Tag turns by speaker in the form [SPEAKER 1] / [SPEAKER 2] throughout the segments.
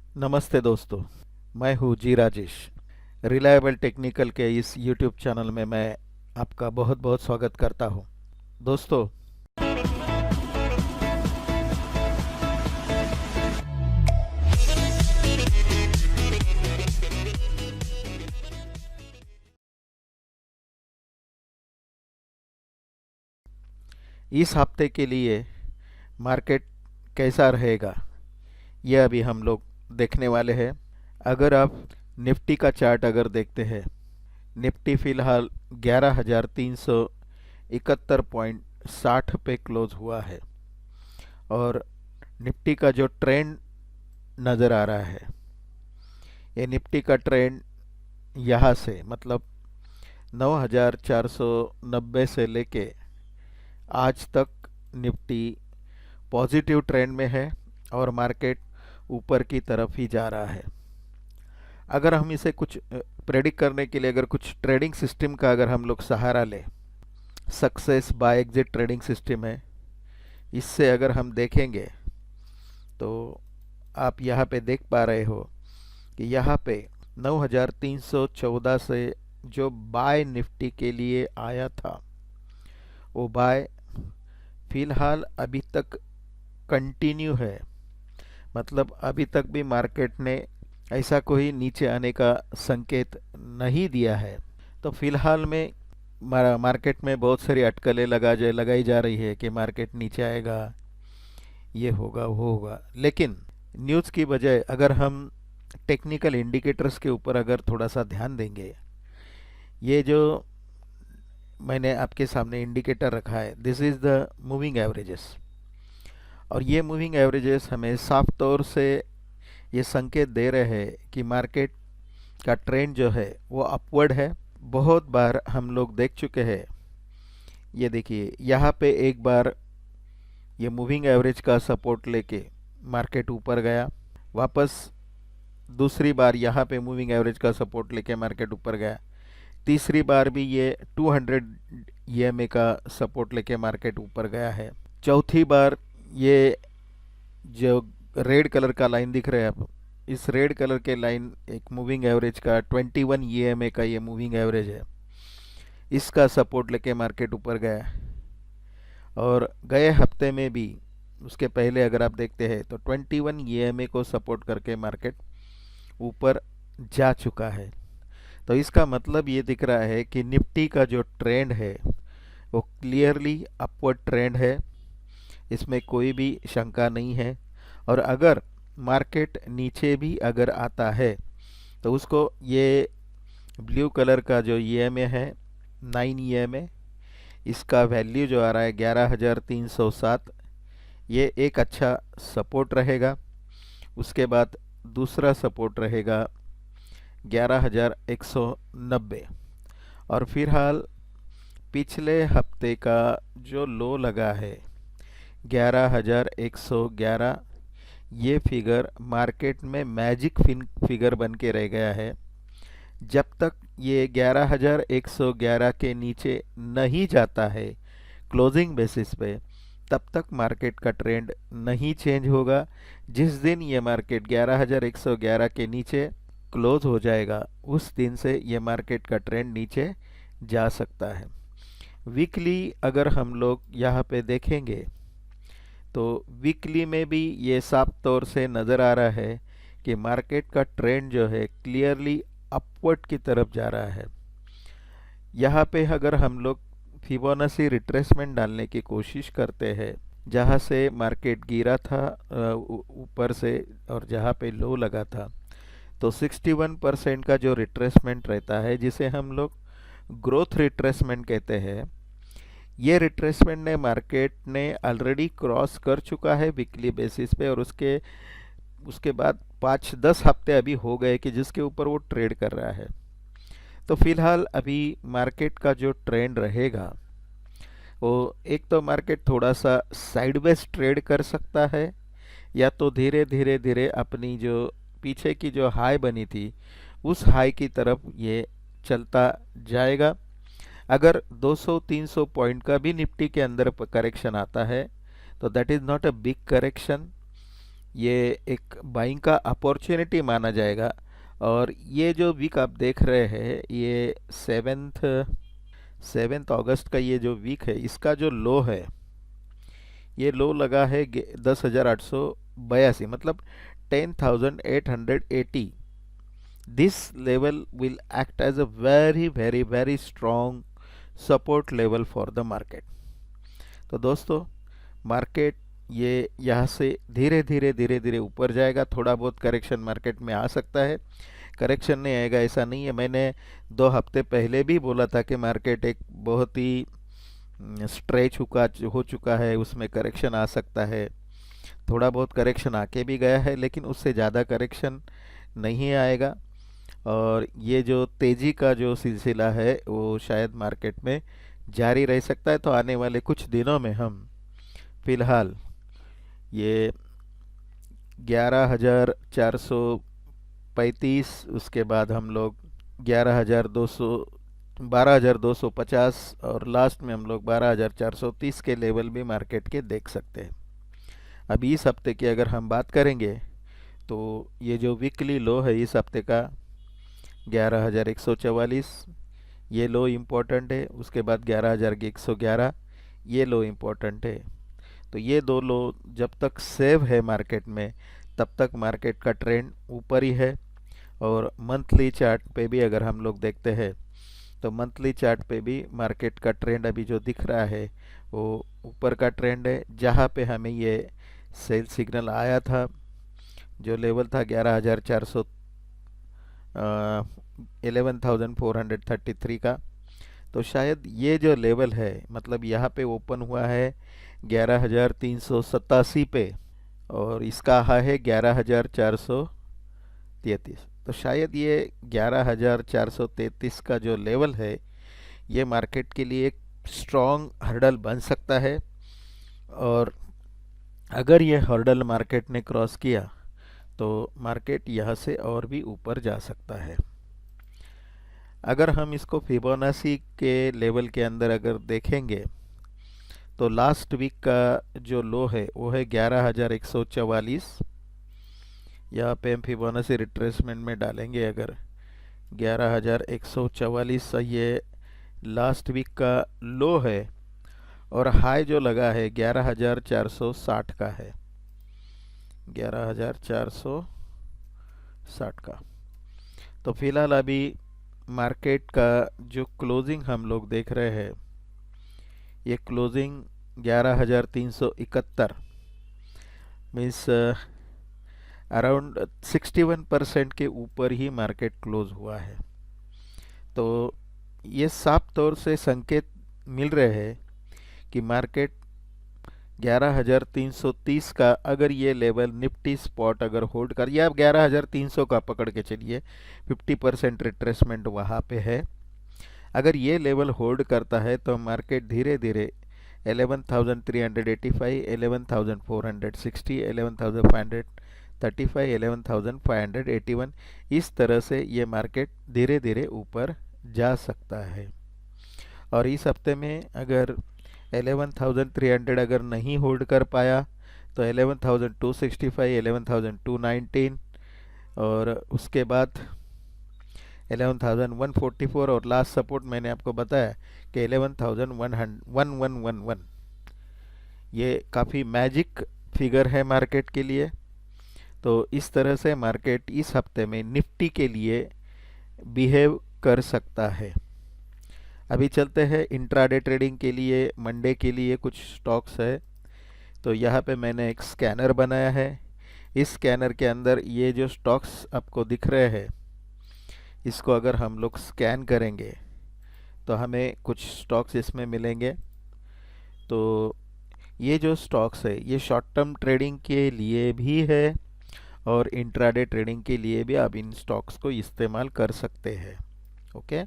[SPEAKER 1] नमस्ते दोस्तों। मैं हूँ जी राजेश। रिलायबल टेक्निकल के इस यूट्यूब चैनल में मैं आपका बहुत बहुत स्वागत करता हूँ। दोस्तों, इस हफ्ते के लिए मार्केट कैसा रहेगा, यह अभी हम लोग देखने वाले हैं। अगर आप निफ्टी का चार्ट अगर देखते हैं, निफ्टी फिलहाल 11,371.60 पे क्लोज हुआ है और निफ्टी का जो ट्रेंड नज़र आ रहा है, ये निफ्टी का ट्रेंड यहाँ से मतलब 9,490 से लेके आज तक निफ्टी पॉजिटिव ट्रेंड में है और मार्केट ऊपर की तरफ ही जा रहा है। अगर हम इसे कुछ प्रेडिक्ट करने के लिए अगर कुछ ट्रेडिंग सिस्टम का अगर हम लोग सहारा लें, success by exit trading system है, इससे अगर हम देखेंगे तो आप यहाँ पे देख पा रहे हो कि यहाँ पे 9,314 से जो बाय निफ्टी के लिए आया था, वो बाय फिलहाल अभी तक कंटिन्यू है। मतलब अभी तक भी मार्केट ने ऐसा कोई नीचे आने का संकेत नहीं दिया है। तो फिलहाल में मार्केट में बहुत सारी अटकलें लगाई जा रही है कि मार्केट नीचे आएगा, ये होगा वो होगा। लेकिन न्यूज़ की बजाय अगर हम टेक्निकल इंडिकेटर्स के ऊपर अगर थोड़ा सा ध्यान देंगे, ये जो मैंने आपके सामने इंडिकेटर रखा है, this is the moving averages. और ये मूविंग एवरेजेस हमें साफ तौर से ये संकेत दे रहे हैं कि मार्केट का ट्रेंड जो है वो अपवर्ड है। बहुत बार हम लोग देख चुके हैं। ये देखिए, यहाँ पे एक बार ये मूविंग एवरेज का सपोर्ट लेके मार्केट ऊपर गया, वापस दूसरी बार यहाँ पे मूविंग एवरेज का सपोर्ट लेके मार्केट ऊपर गया, तीसरी बार भी ये 200 ईएमए का सपोर्ट लेके मार्केट ऊपर गया है, चौथी बार ये जो रेड कलर का लाइन दिख रहा है आप, इस रेड कलर के लाइन एक मूविंग एवरेज का 21 ईएमए का ये मूविंग एवरेज है, इसका सपोर्ट लेके मार्केट ऊपर गया। और गए हफ्ते में भी उसके पहले अगर आप देखते हैं तो 21 ईएमए को सपोर्ट करके मार्केट ऊपर जा चुका है। तो इसका मतलब ये दिख रहा है कि निफ्टी का जो ट्रेंड है वो क्लियरली अपवर्ड ट्रेंड है, इसमें कोई भी शंका नहीं है। और अगर मार्केट नीचे भी अगर आता है तो उसको ये ब्लू कलर का जो ईएमए है 9 ईएमए, इसका वैल्यू जो आ रहा है 11,307, ये एक अच्छा सपोर्ट रहेगा। उसके बाद दूसरा सपोर्ट रहेगा 11,190। और फिलहाल पिछले हफ्ते का जो लो लगा है 11,111, ये फिगर मार्केट में मैजिक फिगर बन के रह गया है। जब तक ये 11,111 के नीचे नहीं जाता है क्लोजिंग बेसिस पे, तब तक मार्केट का ट्रेंड नहीं चेंज होगा। जिस दिन ये मार्केट 11,111 के नीचे क्लोज हो जाएगा, उस दिन से ये मार्केट का ट्रेंड नीचे जा सकता है। वीकली अगर हम लोग यहाँ पे देखेंगे तो वीकली में भी ये साफ तौर से नज़र आ रहा है कि मार्केट का ट्रेंड जो है क्लियरली अपवर्ड की तरफ जा रहा है। यहाँ पे अगर हम लोग फिबोनाची रिट्रेसमेंट डालने की कोशिश करते हैं, जहाँ से मार्केट गिरा था ऊपर से और जहाँ पे लो लगा था, तो 61% का जो रिट्रेसमेंट रहता है, जिसे हम लोग ग्रोथ रिट्रेसमेंट कहते हैं, ये रिट्रेसमेंट ने मार्केट ने ऑलरेडी क्रॉस कर चुका है वीकली बेसिस पे। और उसके उसके बाद 5-10 हफ्ते अभी हो गए कि जिसके ऊपर वो ट्रेड कर रहा है। तो फिलहाल अभी मार्केट का जो ट्रेंड रहेगा वो एक तो मार्केट थोड़ा सा साइडवेज ट्रेड कर सकता है, या तो धीरे धीरे धीरे अपनी जो पीछे की जो हाई बनी थी उस हाई की तरफ ये चलता जाएगा। अगर 200-300 पॉइंट का भी निफ्टी के अंदर करेक्शन आता है तो that is not a big correction. ये एक बाइंग का अपॉर्चुनिटी माना जाएगा। और ये जो वीक आप देख रहे हैं, ये सेवेंथ अगस्त का ये जो वीक है, इसका जो लो है, ये लो लगा है 10,882, मतलब 10,880। This level will act as a very very very strong support level for the market. तो दोस्तों, मार्केट ये यहाँ से धीरे धीरे धीरे धीरे ऊपर जाएगा। थोड़ा बहुत करेक्शन मार्केट में आ सकता है, करेक्शन नहीं आएगा ऐसा नहीं है। मैंने 2 हफ्ते पहले भी बोला था कि मार्केट एक बहुत ही स्ट्रेच हो चुका है, उसमें करेक्शन आ सकता है। थोड़ा बहुत करेक्शन आके भी गया है, लेकिन उससे ज़्यादा करेक्शन नहीं आएगा। और ये जो तेज़ी का जो सिलसिला है वो शायद मार्केट में जारी रह सकता है। तो आने वाले कुछ दिनों में हम फिलहाल ये 11,435, उसके बाद हम लोग 11,200, 12,250, और लास्ट में हम लोग 12,430 के लेवल भी मार्केट के देख सकते हैं। अभी इस हफ्ते की अगर हम बात करेंगे तो ये जो वीकली लो है इस हफ्ते का 11,144, ये लो इम्पोर्टेंट है। उसके बाद 11,111, ये लो इम्पोर्टेंट है। तो ये दो लो जब तक सेव है मार्केट में, तब तक मार्केट का ट्रेंड ऊपर ही है। और मंथली चार्ट पे भी अगर हम लोग देखते हैं तो मंथली चार्ट पे भी मार्केट का ट्रेंड अभी जो दिख रहा है वो ऊपर का ट्रेंड है। जहाँ पे हमें ये सेल सिग्नल आया था, जो लेवल था 11,400, 11,433 का, तो शायद ये जो लेवल है, मतलब यहाँ पे ओपन हुआ है 11,387 पे, और इसका हाई है 11,433। तो शायद ये 11,433 का जो लेवल है, ये मार्केट के लिए एक स्ट्रॉन्ग हर्डल बन सकता है। और अगर ये हर्डल मार्केट ने क्रॉस किया तो मार्केट यहाँ से और भी ऊपर जा सकता है। अगर हम इसको फिबोनाची के लेवल के अंदर अगर देखेंगे तो लास्ट वीक का जो लो है वो है 11,144। यहाँ पे हम फिबोनाची रिट्रेसमेंट में डालेंगे, अगर 11,144 ये लास्ट वीक का लो है, और हाई जो लगा है 11,460 का है, 11,460 का। तो फिलहाल अभी मार्केट का जो क्लोजिंग हम लोग देख रहे हैं, ये क्लोजिंग 11,371, मीन्स अराउंड 61% के ऊपर ही मार्केट क्लोज हुआ है। तो ये साफ तौर से संकेत मिल रहे हैं कि मार्केट 11,330 का अगर ये लेवल निफ्टी स्पॉट अगर होल्ड कर, या 11,300 का पकड़ के चलिए, 50% रिट्रेसमेंट वहाँ पे है। अगर ये लेवल होल्ड करता है तो मार्केट धीरे धीरे 11,385, 11,460, 11,535, 11,581, इस तरह से ये मार्केट धीरे धीरे ऊपर जा सकता है। और इस हफ्ते में अगर 11,300 अगर नहीं होल्ड कर पाया तो 11,265, 11,219, और उसके बाद 11,144, और लास्ट सपोर्ट मैंने आपको बताया कि 11,111। ये काफ़ी मैजिक फिगर है मार्केट के लिए। तो इस तरह से मार्केट इस हफ्ते में निफ्टी के लिए बिहेव कर सकता है। अभी चलते हैं इंट्राडे ट्रेडिंग के लिए, मंडे के लिए कुछ स्टॉक्स है। तो यहाँ पे मैंने एक स्कैनर बनाया है। इस स्कैनर के अंदर ये जो स्टॉक्स आपको दिख रहे हैं, इसको अगर हम लोग स्कैन करेंगे तो हमें कुछ स्टॉक्स इसमें मिलेंगे। तो ये जो स्टॉक्स है ये शॉर्ट टर्म ट्रेडिंग के लिए भी है, और इंट्राडे ट्रेडिंग के लिए भी आप इन स्टॉक्स को इस्तेमाल कर सकते हैं। ओके,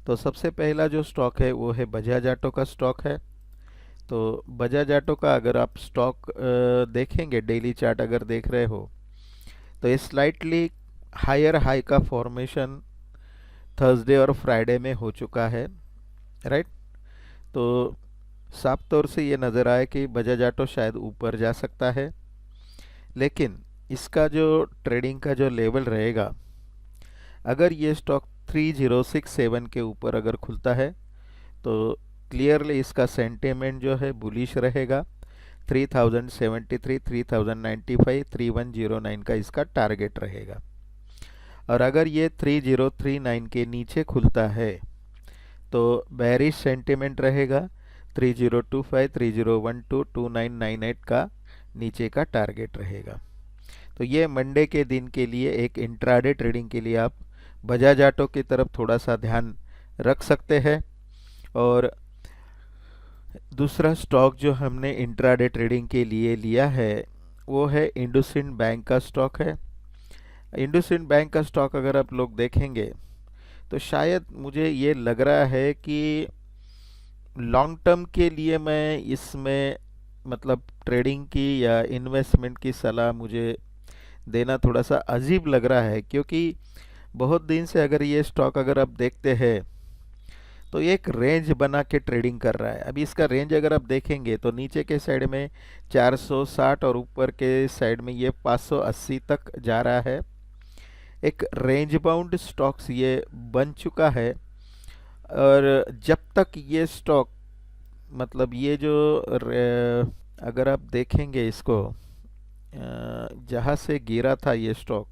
[SPEAKER 1] तो सबसे पहला जो स्टॉक है वो है बजाज ऑटो का स्टॉक है। तो बजाज ऑटो का अगर आप स्टॉक देखेंगे, डेली चार्ट अगर देख रहे हो, तो ये स्लाइटली हायर हाई का फॉर्मेशन थर्सडे और फ्राइडे में हो चुका है, राइट। तो साफ तौर से ये नज़र आए कि बजाज ऑटो शायद ऊपर जा सकता है। लेकिन इसका जो ट्रेडिंग का जो लेवल रहेगा, अगर ये स्टॉक 3067 के ऊपर अगर खुलता है तो क्लियरली इसका सेंटिमेंट जो है बुलिश रहेगा। 3073, 3095, 3109 का इसका टारगेट रहेगा। और अगर ये 3039 के नीचे खुलता है तो बेरिश सेंटिमेंट रहेगा। 3025, 3012, 2998 का नीचे का टारगेट रहेगा। तो ये मंडे के दिन के लिए एक इंट्राडे ट्रेडिंग के लिए आप बजाज ऑटो की तरफ थोड़ा सा ध्यान रख सकते हैं। और दूसरा स्टॉक जो हमने इंट्राडे ट्रेडिंग के लिए लिया है वो है इंडसइंड बैंक का स्टॉक है। इंडसइंड बैंक का स्टॉक अगर आप लोग देखेंगे तो शायद मुझे ये लग रहा है कि लॉन्ग टर्म के लिए मैं इसमें मतलब ट्रेडिंग की या इन्वेस्टमेंट की सलाह मुझे देना थोड़ा सा अजीब लग रहा है, क्योंकि बहुत दिन से अगर ये स्टॉक अगर आप देखते हैं तो एक रेंज बना के ट्रेडिंग कर रहा है। अभी इसका रेंज अगर आप देखेंगे तो नीचे के साइड में 460 और ऊपर के साइड में ये 580 तक जा रहा है। एक रेंज बाउंड स्टॉक्स ये बन चुका है। और जब तक ये स्टॉक मतलब ये जो अगर आप देखेंगे इसको जहाँ से गिरा था ये स्टॉक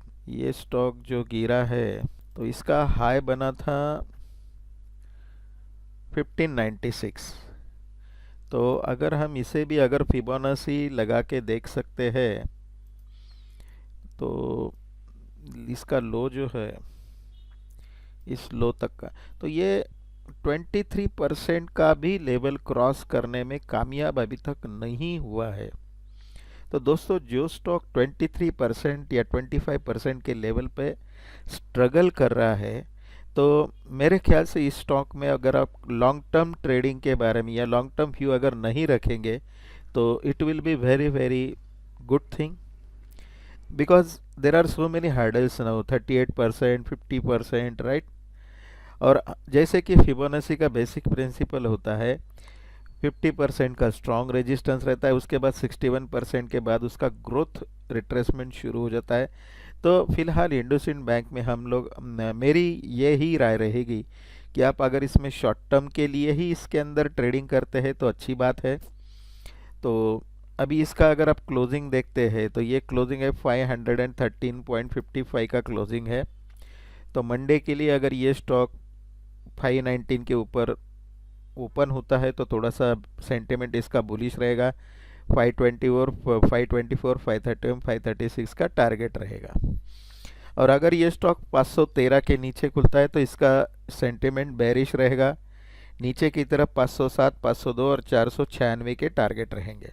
[SPEAKER 1] जो गिरा है तो इसका हाई बना था 1596। तो अगर हम इसे भी अगर फिबोनाची लगा के देख सकते हैं तो इसका लो जो है इस लो तक का, तो ये 23% का भी लेवल क्रॉस करने में कामयाब अभी तक नहीं हुआ है। तो दोस्तों जो स्टॉक 23% या 25% के लेवल पे स्ट्रगल कर रहा है तो मेरे ख्याल से इस स्टॉक में अगर आप लॉन्ग टर्म ट्रेडिंग के बारे में या लॉन्ग टर्म व्यू अगर नहीं रखेंगे तो it will be very very good thing, because there are so many hurdles now, 38%, 50%, right. और जैसे कि फिबोनाची का बेसिक प्रिंसिपल होता है 50% का स्ट्रॉन्ग रेजिस्टेंस रहता है, उसके बाद 61% के बाद उसका ग्रोथ रिट्रेसमेंट शुरू हो जाता है। तो फिलहाल इंडसइंड बैंक में हम लोग मेरी ये ही राय रहेगी कि आप अगर इसमें शॉर्ट टर्म के लिए ही इसके अंदर ट्रेडिंग करते हैं तो अच्छी बात है। तो अभी इसका अगर आप क्लोजिंग देखते हैं तो ये क्लोजिंग है 513.55 का क्लोजिंग है। तो मंडे के लिए अगर ये स्टॉक 519 के ऊपर ओपन होता है तो थोड़ा सा सेंटिमेंट इसका बुलिश रहेगा। 520 और 524, 531, 536 का टारगेट रहेगा। और अगर ये स्टॉक 513 के नीचे खुलता है तो इसका सेंटिमेंट बेरिश रहेगा। नीचे की तरफ 507, 502 और 496 के टारगेट रहेंगे।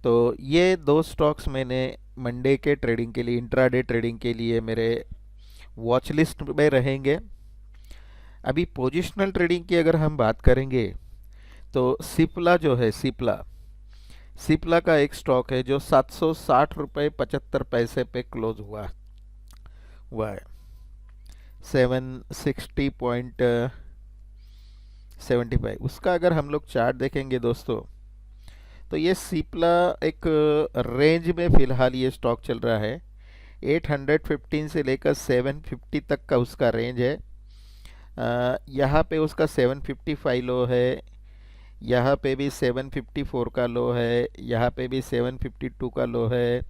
[SPEAKER 1] तो ये दो स्टॉक्स मैंने मंडे के ट्रेडिंग के लिए, इंट्राडे ट्रेडिंग के लिए मेरे वॉच लिस्ट में रहेंगे। अभी पोजिशनल ट्रेडिंग की अगर हम बात करेंगे तो सिप्ला जो है, सिप्ला का एक स्टॉक है जो 760 रुपये 75 पैसे पे क्लोज हुआ है 760.75। उसका अगर हम लोग चार्ट देखेंगे दोस्तों तो ये सिप्ला एक रेंज में फिलहाल ये स्टॉक चल रहा है। 815 से लेकर 750 तक का उसका रेंज है। यहाँ पे उसका 755 लो है, यहाँ पे भी 754 का लो है, यहाँ पे भी 752 का लो है,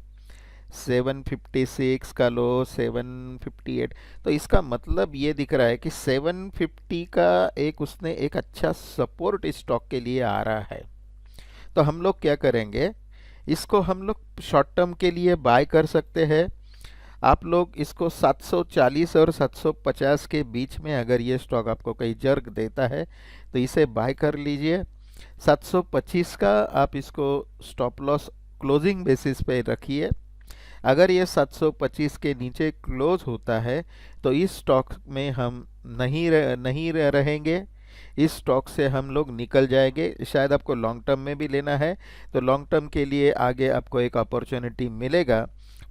[SPEAKER 1] 756 का लो, 758। तो इसका मतलब ये दिख रहा है कि 750 का उसने एक अच्छा सपोर्ट इस स्टॉक के लिए आ रहा है। तो हम लोग क्या करेंगे, इसको हम लोग शॉर्ट टर्म के लिए बाय कर सकते हैं। आप लोग इसको 740 और 750 के बीच में अगर ये स्टॉक आपको कहीं जर्क देता है तो इसे बाय कर लीजिए। 725 का आप इसको स्टॉप लॉस क्लोजिंग बेसिस पे रखिए। अगर ये 725 के नीचे क्लोज होता है तो इस स्टॉक में हम नहीं रहेंगे, इस स्टॉक से हम लोग निकल जाएंगे। शायद आपको लॉन्ग टर्म में भी लेना है तो लॉन्ग टर्म के लिए आगे आपको एक अपॉर्चुनिटी मिलेगा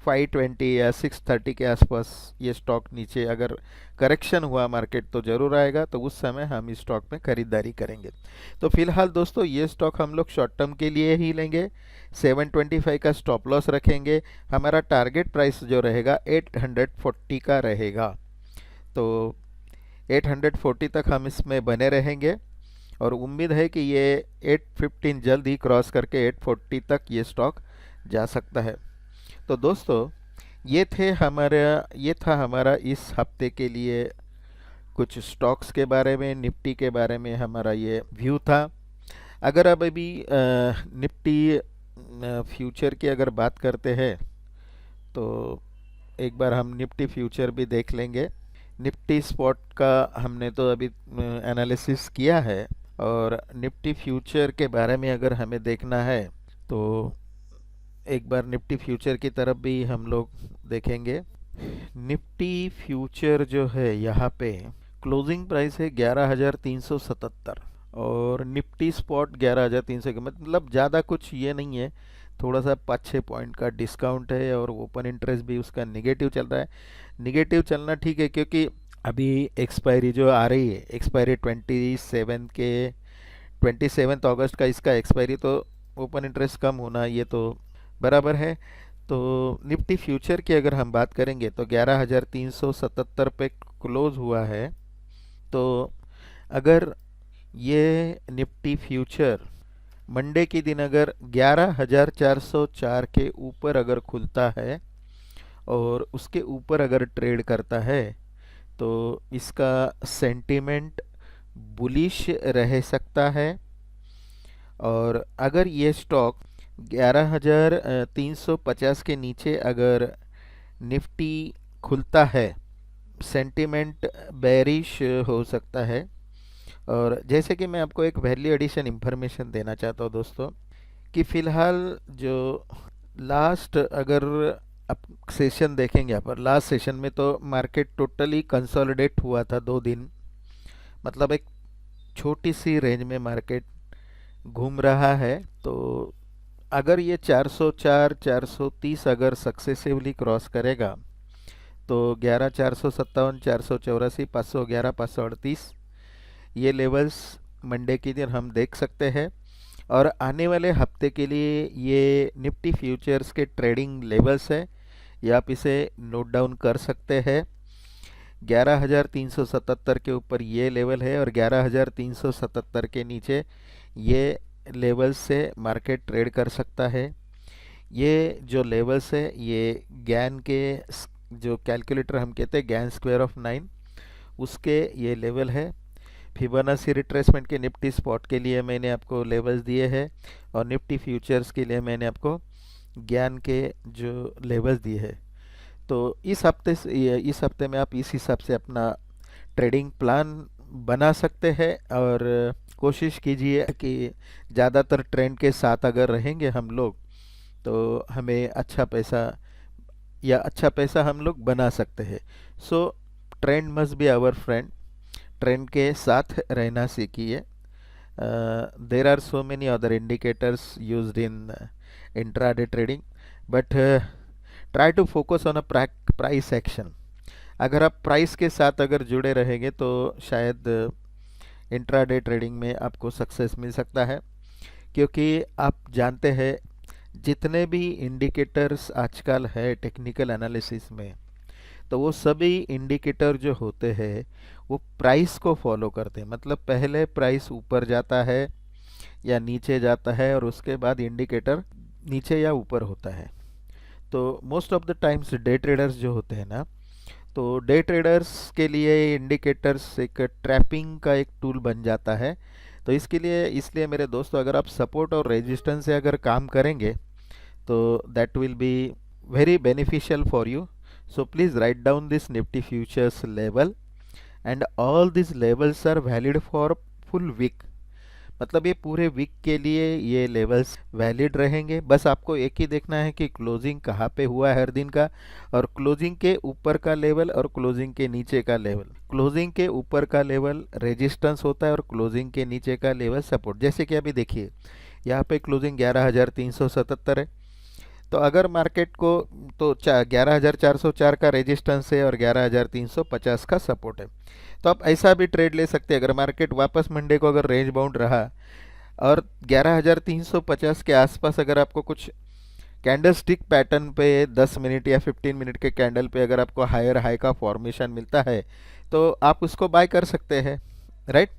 [SPEAKER 1] 520 या 630 के आसपास ये स्टॉक नीचे अगर करेक्शन हुआ मार्केट तो ज़रूर आएगा, तो उस समय हम इस स्टॉक में खरीदारी करेंगे। तो फिलहाल दोस्तों ये स्टॉक हम लोग शॉर्ट टर्म के लिए ही लेंगे। 725 का स्टॉप लॉस रखेंगे। हमारा टारगेट प्राइस जो रहेगा 840 का रहेगा। तो 840 तक हम इसमें बने रहेंगे और उम्मीद है कि ये 815 जल्द ही क्रॉस करके 840 तक ये स्टॉक जा सकता है। तो दोस्तों ये था हमारा इस हफ्ते के लिए कुछ स्टॉक्स के बारे में, निफ्टी के बारे में हमारा ये व्यू था। अगर अब अभी निफ्टी फ्यूचर की अगर बात करते हैं तो एक बार हम निफ्टी फ्यूचर भी देख लेंगे। निफ्टी स्पॉट का हमने तो अभी एनालिसिस किया है, और निफ्टी फ्यूचर के बारे में अगर हमें देखना है तो एक बार निफ्टी फ्यूचर की तरफ भी हम लोग देखेंगे। निफ्टी फ्यूचर जो है यहाँ पे क्लोजिंग प्राइस है 11,377 और निफ्टी स्पॉट 11,300 का, मतलब ज़्यादा कुछ ये नहीं है, थोड़ा सा 5-6 पॉइंट का डिस्काउंट है और ओपन इंटरेस्ट भी उसका निगेटिव चल रहा है। निगेटिव चलना ठीक है, क्योंकि अभी एक्सपायरी जो आ रही है, एक्सपायरी 27 अगस्त का इसका एक्सपायरी, तो ओपन इंटरेस्ट कम होना ये तो बराबर है। तो निफ्टी फ्यूचर की अगर हम बात करेंगे तो 11,377 पे क्लोज हुआ है। तो अगर ये निफ्टी फ्यूचर मंडे के दिन अगर 11,404 के ऊपर अगर खुलता है और उसके ऊपर अगर ट्रेड करता है तो इसका सेंटीमेंट बुलिश रह सकता है। और अगर ये स्टॉक 11,350 के नीचे अगर निफ्टी खुलता है, सेंटीमेंट बेरिश हो सकता है। और जैसे कि मैं आपको एक वैल्यू एडिशन इंफॉर्मेशन देना चाहता हूँ दोस्तों, कि फ़िलहाल जो लास्ट अगर आप सेशन देखेंगे यहाँ पर, लास्ट सेशन में तो मार्केट टोटली कंसोलिडेट हुआ था 2 दिन, मतलब एक छोटी सी रेंज में मार्केट घूम रहा है। तो अगर ये 404 430 अगर सक्सेसिवली क्रॉस करेगा तो 11,457 484 511 538 ये लेवल्स मंडे के दिन हम देख सकते हैं। और आने वाले हफ्ते के लिए ये निफ्टी फ्यूचर्स के ट्रेडिंग लेवल्स है, ये आप इसे नोट डाउन कर सकते हैं। 11,377 के ऊपर ये लेवल है और 11,377 के नीचे ये लेवल्स से मार्केट ट्रेड कर सकता है। ये जो लेवल्स है ये गैन के जो कैलकुलेटर हम कहते हैं गैन स्क्वायर ऑफ 9, उसके ये लेवल है। फिबोनाची रिट्रेसमेंट के निफ्टी स्पॉट के लिए मैंने आपको लेवल्स दिए हैं और निफ्टी फ्यूचर्स के लिए मैंने आपको ज्ञान के जो लेवल्स दिए हैं। तो इस हफ्ते में आप इस हिसाब से अपना ट्रेडिंग प्लान बना सकते हैं और कोशिश कीजिए कि ज़्यादातर ट्रेंड के साथ अगर रहेंगे हम लोग तो हमें अच्छा पैसा हम लोग बना सकते हैं। So trend must be our friend, trend के साथ रहना सीखिए। There are so many other indicators used in intraday trading, but try to focus on a price action. अगर आप प्राइस के साथ अगर जुड़े रहेंगे तो शायद इंट्राडे ट्रेडिंग में आपको सक्सेस मिल सकता है, क्योंकि आप जानते हैं जितने भी इंडिकेटर्स आजकल है टेक्निकल एनालिसिस में, तो वो सभी इंडिकेटर जो होते हैं वो प्राइस को फॉलो करते हैं। मतलब पहले प्राइस ऊपर जाता है या नीचे जाता है और उसके बाद इंडिकेटर नीचे या ऊपर होता है। तो most of the times day traders जो होते हैं ना, तो डे ट्रेडर्स के लिए इंडिकेटर्स एक ट्रैपिंग का एक टूल बन जाता है। तो इसलिए मेरे दोस्तों, अगर आप सपोर्ट और रेजिस्टेंस से अगर काम करेंगे तो that will be very beneficial for you. So please write down this Nifty futures level and all these levels are valid for full week। मतलब ये पूरे वीक के लिए ये लेवल्स वैलिड रहेंगे। बस आपको एक ही देखना है कि क्लोजिंग कहाँ पे हुआ है हर दिन का, और क्लोजिंग के ऊपर का लेवल और क्लोजिंग के नीचे का लेवल। क्लोजिंग के ऊपर का लेवल रेजिस्टेंस होता है और क्लोजिंग के नीचे का लेवल सपोर्ट। जैसे कि अभी देखिए यहाँ पे क्लोजिंग 11,377 है, तो अगर मार्केट को तो 11,404 का रेजिस्टेंस है और 11,350 का सपोर्ट है। तो आप ऐसा भी ट्रेड ले सकते हैं, अगर मार्केट वापस मंडे को अगर रेंज बाउंड रहा और 11,350 के आसपास अगर आपको कुछ कैंडल स्टिक पैटर्न पे 10 मिनट या 15 मिनट के कैंडल पे अगर आपको हायर हाई का फॉर्मेशन मिलता है तो आप उसको बाय कर सकते हैं, राइट।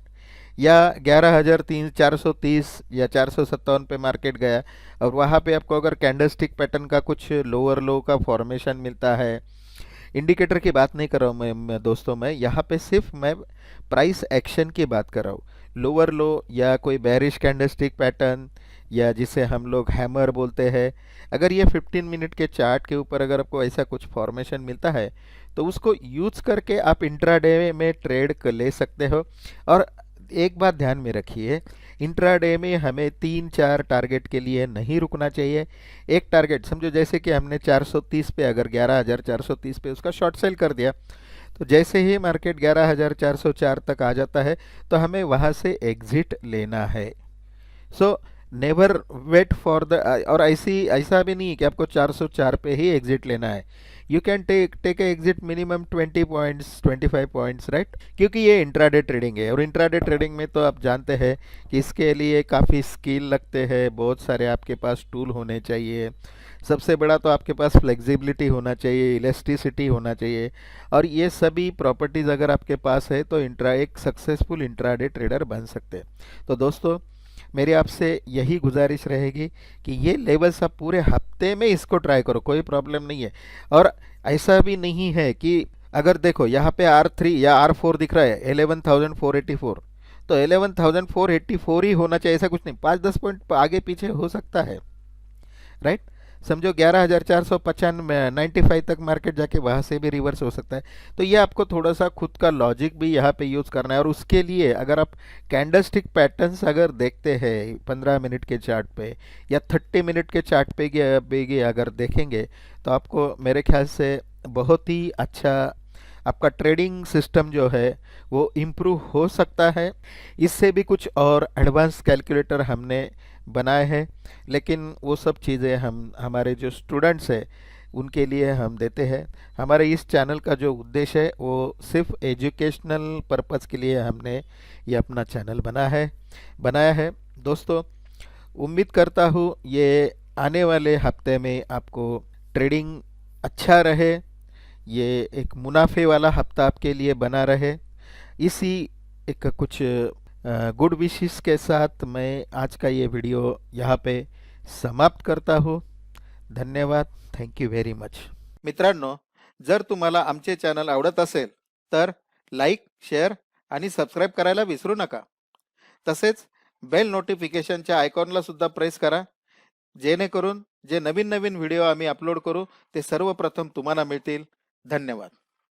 [SPEAKER 1] या 11,430 या 457 पे मार्केट गया और वहाँ पे आपको अगर कैंडल स्टिक पैटर्न का कुछ लोअर लो का फॉर्मेशन मिलता है, इंडिकेटर की बात नहीं कर रहा हूँ मैं दोस्तों, मैं यहाँ पे सिर्फ मैं प्राइस एक्शन की बात कर रहा हूँ। लोअर लो या कोई बेरिश कैंडलस्टिक पैटर्न या जिसे हम लोग हैमर बोलते हैं, अगर ये 15 मिनट के चार्ट के ऊपर अगर आपको ऐसा कुछ फॉर्मेशन मिलता है तो उसको यूज करके आप इंट्राडे में ट्रेड कर ले सकते हो। और एक बात ध्यान में रखिए, इंट्राडे में हमें 3-4 टारगेट के लिए नहीं रुकना चाहिए। एक टारगेट समझो, जैसे कि हमने 430 पे अगर 11,430 पे उसका शॉर्ट सेल कर दिया, तो जैसे ही मार्केट 11,404 तक आ जाता है तो हमें वहाँ से एग्जिट लेना है। So never wait for the, और ऐसा भी नहीं है कि आपको 404 पे ही एग्जिट लेना है। You can take exit minimum 20 points 25 points, right, क्योंकि ये इंट्राडे ट्रेडिंग है और इंट्राडे ट्रेडिंग में तो आप जानते हैं कि इसके लिए काफ़ी स्किल लगते हैं, बहुत सारे आपके पास टूल होने चाहिए। सबसे बड़ा तो आपके पास फ्लेक्सिबिलिटी होना चाहिए, इलास्टिसिटी होना चाहिए, और ये सभी प्रॉपर्टीज़ अगर आपके पास है तो एक सक्सेसफुल इंट्राडे ट्रेडर बन सकते हैं। तो दोस्तों, मेरी आपसे यही गुजारिश रहेगी कि ये लेवल्स आप पूरे हफ्ते में इसको ट्राई करो, कोई प्रॉब्लम नहीं है। और ऐसा भी नहीं है कि अगर देखो यहाँ पे R3 या R4 दिख रहा है 11,484, तो 11,484 ही होना चाहिए, ऐसा कुछ नहीं, 5-10 पॉइंट आगे पीछे हो सकता है, राइट। समझो 11,495 95 तक मार्केट जाके वहाँ से भी रिवर्स हो सकता है। तो ये आपको थोड़ा सा खुद का लॉजिक भी यहाँ पे यूज़ करना है, और उसके लिए अगर आप कैंडलस्टिक पैटर्न्स अगर देखते हैं 15 मिनट के चार्ट पे या 30 मिनट के चार्ट पे भी अगर देखेंगे तो आपको मेरे ख्याल से बहुत ही अच्छा आपका ट्रेडिंग सिस्टम जो है वो इम्प्रूव हो सकता है। इससे भी कुछ और एडवांस कैलकुलेटर हमने बनाए हैं, लेकिन वो सब चीज़ें हम हमारे जो स्टूडेंट्स हैं उनके लिए हम देते हैं। हमारे इस चैनल का जो उद्देश्य है वो सिर्फ एजुकेशनल पर्पज़ के लिए हमने ये अपना चैनल बनाया है। दोस्तों, उम्मीद करता हूँ ये आने वाले हफ्ते में आपको ट्रेडिंग अच्छा रहे, ये एक मुनाफे वाला हफ्ता आपके लिए बना रहे। इसी एक कुछ गुड विशेस के साथ मैं आज का ये वीडियो यहाँ पे समाप्त करता हूँ। धन्यवाद, थँक यू व्हेरी मच. मित्रांनो, जर तुम्हाला आमचे चॅनल आवडत असेल तर लाईक, शेअर आणि सबस्क्राईब करायला विसरू नका. तसेच बेल नोटिफिकेशनच्या आयकॉनला सुद्धा प्रेस करा, जेणेकरून जे नवीन नवीन व्हिडिओ आम्ही अपलोड करू ते सर्वप्रथम तुम्हाला मिळतील. धन्यवाद.